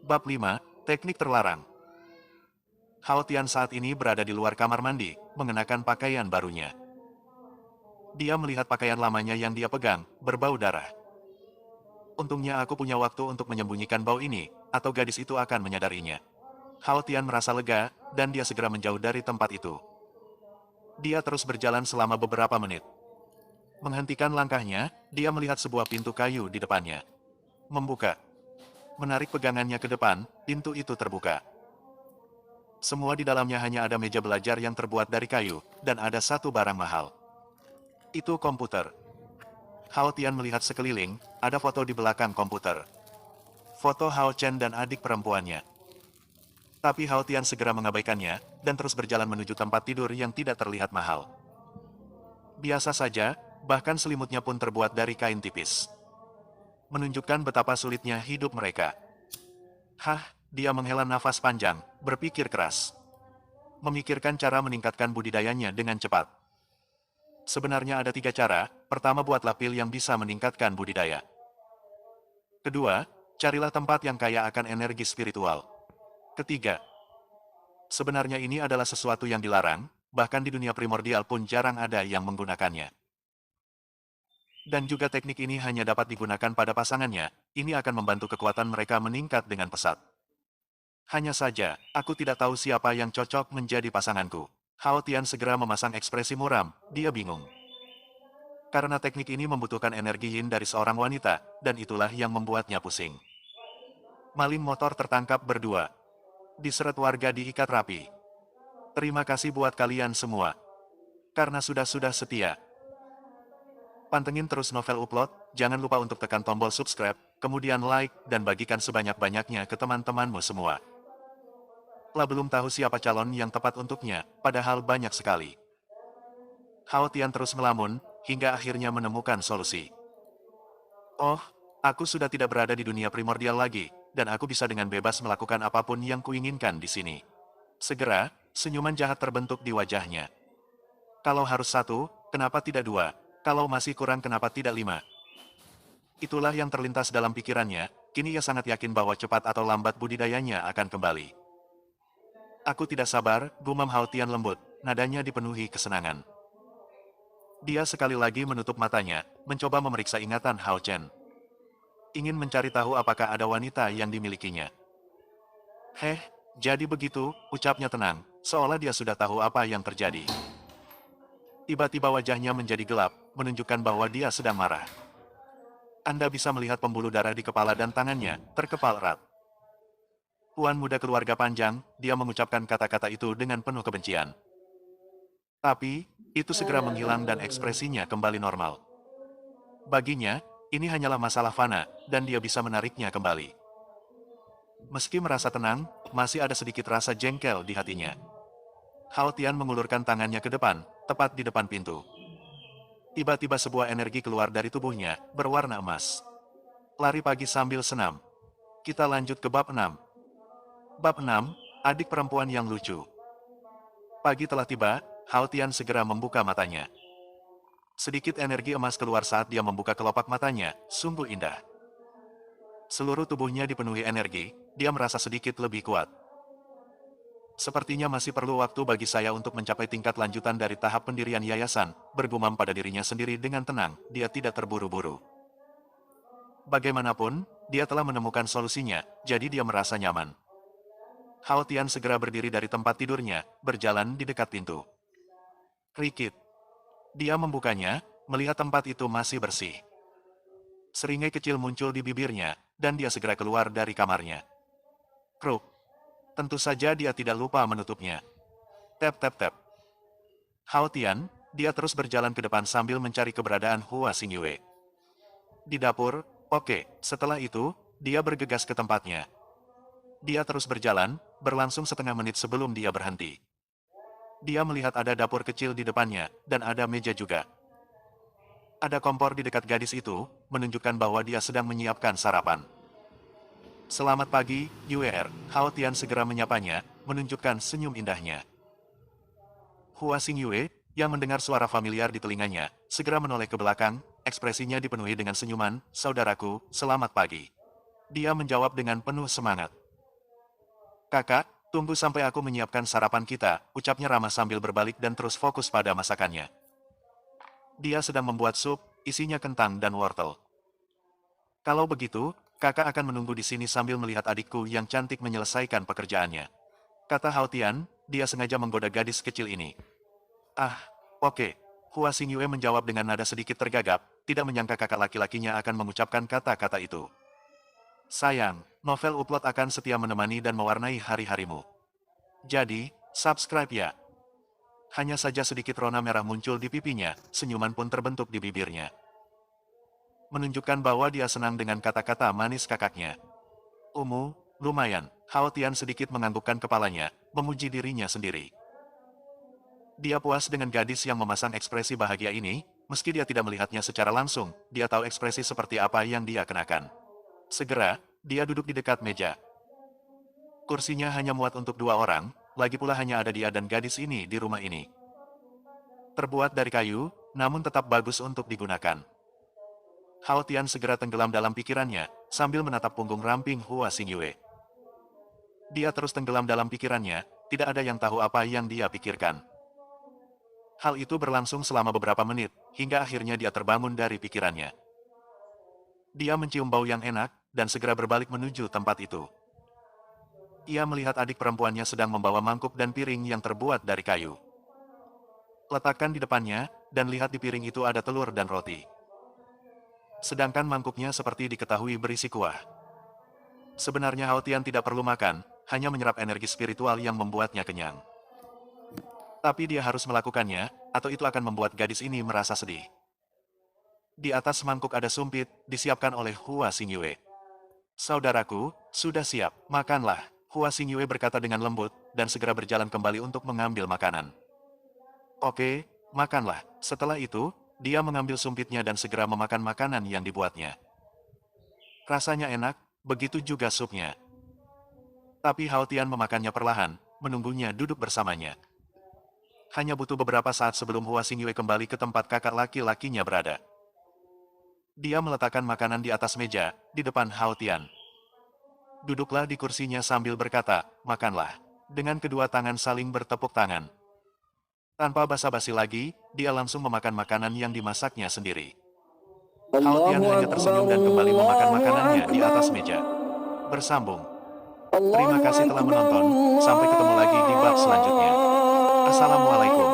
Bab 5, Teknik Terlarang. Hao Tian saat ini berada di luar kamar mandi, mengenakan pakaian barunya. Dia melihat pakaian lamanya yang dia pegang, berbau darah. Untungnya aku punya waktu untuk menyembunyikan bau ini, atau gadis itu akan menyadarinya. Hao Tian merasa lega, dan dia segera menjauh dari tempat itu. Dia terus berjalan selama beberapa menit. Menghentikan langkahnya, dia melihat sebuah pintu kayu di depannya. Membuka. Menarik pegangannya ke depan, pintu itu terbuka. Semua di dalamnya hanya ada meja belajar yang terbuat dari kayu, dan ada satu barang mahal. Itu komputer. Hao Tian melihat sekeliling, ada foto di belakang komputer. Foto Hao Chen dan adik perempuannya. Tapi Hao Tian segera mengabaikannya, dan terus berjalan menuju tempat tidur yang tidak terlihat mahal. Biasa saja, bahkan selimutnya pun terbuat dari kain tipis. Menunjukkan betapa sulitnya hidup mereka. Dia menghela nafas panjang, berpikir keras. Memikirkan cara meningkatkan budidayanya dengan cepat. Sebenarnya ada 3 cara. Pertama, buatlah pil yang bisa meningkatkan budidaya. Kedua, carilah tempat yang kaya akan energi spiritual. Ketiga, sebenarnya ini adalah sesuatu yang dilarang, bahkan di dunia primordial pun jarang ada yang menggunakannya. Dan juga teknik ini hanya dapat digunakan pada pasangannya, ini akan membantu kekuatan mereka meningkat dengan pesat. Hanya saja, aku tidak tahu siapa yang cocok menjadi pasanganku. Hao Tian segera memasang ekspresi muram, dia bingung. Karena teknik ini membutuhkan energi yin dari seorang wanita, dan itulah yang membuatnya pusing. Maling motor tertangkap berdua. Diseret warga diikat rapi. Terima kasih buat kalian semua. Karena sudah setia. Pantengin terus Novel Upload, jangan lupa untuk tekan tombol subscribe, kemudian like, dan bagikan sebanyak-banyaknya ke teman-temanmu semua. Belum tahu siapa calon yang tepat untuknya, padahal banyak sekali. Hao Tian terus melamun, hingga akhirnya menemukan solusi. Oh, aku sudah tidak berada di dunia primordial lagi, dan aku bisa dengan bebas melakukan apapun yang kuinginkan di sini. Segera, senyuman jahat terbentuk di wajahnya. Kalau harus 1, kenapa tidak 2? Kalau masih kurang kenapa tidak 5? Itulah yang terlintas dalam pikirannya, kini ia sangat yakin bahwa cepat atau lambat budidayanya akan kembali. Aku tidak sabar, gumam Hao Tian lembut, nadanya dipenuhi kesenangan. Dia sekali lagi menutup matanya, mencoba memeriksa ingatan Hao Chen. Ingin mencari tahu apakah ada wanita yang dimilikinya. Jadi begitu, ucapnya tenang, seolah dia sudah tahu apa yang terjadi. Tiba-tiba wajahnya menjadi gelap, menunjukkan bahwa dia sedang marah. Anda bisa melihat pembuluh darah di kepala dan tangannya, terkepal erat. Tuan muda keluarga panjang, dia mengucapkan kata-kata itu dengan penuh kebencian. Tapi, itu segera menghilang dan ekspresinya kembali normal. Baginya, ini hanyalah masalah fana, dan dia bisa menariknya kembali. Meski merasa tenang, masih ada sedikit rasa jengkel di hatinya. Hao Tian mengulurkan tangannya ke depan, tepat di depan pintu. Tiba-tiba sebuah energi keluar dari tubuhnya, berwarna emas. Lari pagi sambil senam. Kita lanjut ke bab 6. Bab 6, adik perempuan yang lucu. Pagi telah tiba, Hao Tian segera membuka matanya. Sedikit energi emas keluar saat dia membuka kelopak matanya, sungguh indah. Seluruh tubuhnya dipenuhi energi, dia merasa sedikit lebih kuat. Sepertinya masih perlu waktu bagi saya untuk mencapai tingkat lanjutan dari tahap pendirian yayasan, bergumam pada dirinya sendiri dengan tenang, dia tidak terburu-buru. Bagaimanapun, dia telah menemukan solusinya, jadi dia merasa nyaman. Hao Tian segera berdiri dari tempat tidurnya, berjalan di dekat pintu. Rikit. Dia membukanya, melihat tempat itu masih bersih. Seringai kecil muncul di bibirnya, dan dia segera keluar dari kamarnya. Kruk. Tentu saja dia tidak lupa menutupnya. Tap tap tap. Hao Tian, dia terus berjalan ke depan sambil mencari keberadaan Hua Xingyue. Di dapur, oke, setelah itu, dia bergegas ke tempatnya. Dia terus berjalan, berlangsung setengah menit sebelum dia berhenti. Dia melihat ada dapur kecil di depannya, dan ada meja juga. Ada kompor di dekat gadis itu, menunjukkan bahwa dia sedang menyiapkan sarapan. Selamat pagi, Yuer. Hao Tian segera menyapanya, menunjukkan senyum indahnya. Hua Xingyue, yang mendengar suara familiar di telinganya, segera menoleh ke belakang, ekspresinya dipenuhi dengan senyuman, saudaraku, selamat pagi. Dia menjawab dengan penuh semangat. Kakak, tunggu sampai aku menyiapkan sarapan kita, ucapnya Rama sambil berbalik dan terus fokus pada masakannya. Dia sedang membuat sup, isinya kentang dan wortel. Kalau begitu, kakak akan menunggu di sini sambil melihat adikku yang cantik menyelesaikan pekerjaannya. Kata Hao Tian, dia sengaja menggoda gadis kecil ini. Ah, oke. Hua Xingyue menjawab dengan nada sedikit tergagap, tidak menyangka kakak laki-lakinya akan mengucapkan kata-kata itu. Sayang, novel upload akan setia menemani dan mewarnai hari-harimu. Jadi, subscribe ya. Hanya saja sedikit rona merah muncul di pipinya, senyuman pun terbentuk di bibirnya. Menunjukkan bahwa dia senang dengan kata-kata manis kakaknya. Lumayan. Hao Tian sedikit menganggukkan kepalanya, memuji dirinya sendiri. Dia puas dengan gadis yang memasang ekspresi bahagia ini, meski dia tidak melihatnya secara langsung, dia tahu ekspresi seperti apa yang dia kenakan. Segera, dia duduk di dekat meja. Kursinya hanya muat untuk 2 orang, lagi pula hanya ada dia dan gadis ini di rumah ini. Terbuat dari kayu, namun tetap bagus untuk digunakan. Hao Tian segera tenggelam dalam pikirannya, sambil menatap punggung ramping Hua Xingyue. Dia terus tenggelam dalam pikirannya, tidak ada yang tahu apa yang dia pikirkan. Hal itu berlangsung selama beberapa menit, hingga akhirnya dia terbangun dari pikirannya. Dia mencium bau yang enak, dan segera berbalik menuju tempat itu. Ia melihat adik perempuannya sedang membawa mangkuk dan piring yang terbuat dari kayu. Letakkan di depannya, dan lihat di piring itu ada telur dan roti. Sedangkan mangkuknya seperti diketahui berisi kuah. Sebenarnya Hao Tian tidak perlu makan, hanya menyerap energi spiritual yang membuatnya kenyang. Tapi dia harus melakukannya, atau itu akan membuat gadis ini merasa sedih. Di atas mangkuk ada sumpit, disiapkan oleh Hua Xingyue. Saudaraku, sudah siap, makanlah. Hua Xingyue berkata dengan lembut, dan segera berjalan kembali untuk mengambil makanan. Oke, makanlah. Setelah itu, dia mengambil sumpitnya dan segera memakan makanan yang dibuatnya. Rasanya enak, begitu juga supnya. Tapi Hao Tian memakannya perlahan, menunggunya duduk bersamanya. Hanya butuh beberapa saat sebelum Hua Xingyue kembali ke tempat kakak laki-lakinya berada. Dia meletakkan makanan di atas meja, di depan Hao Tian. Duduklah di kursinya sambil berkata, makanlah. Dengan kedua tangan saling bertepuk tangan. Tanpa basa-basi lagi, dia langsung memakan makanan yang dimasaknya sendiri. Hao Tian hanya tersenyum dan kembali memakan makanannya di atas meja. Bersambung. Terima kasih telah menonton, sampai ketemu lagi di bab selanjutnya. Assalamualaikum.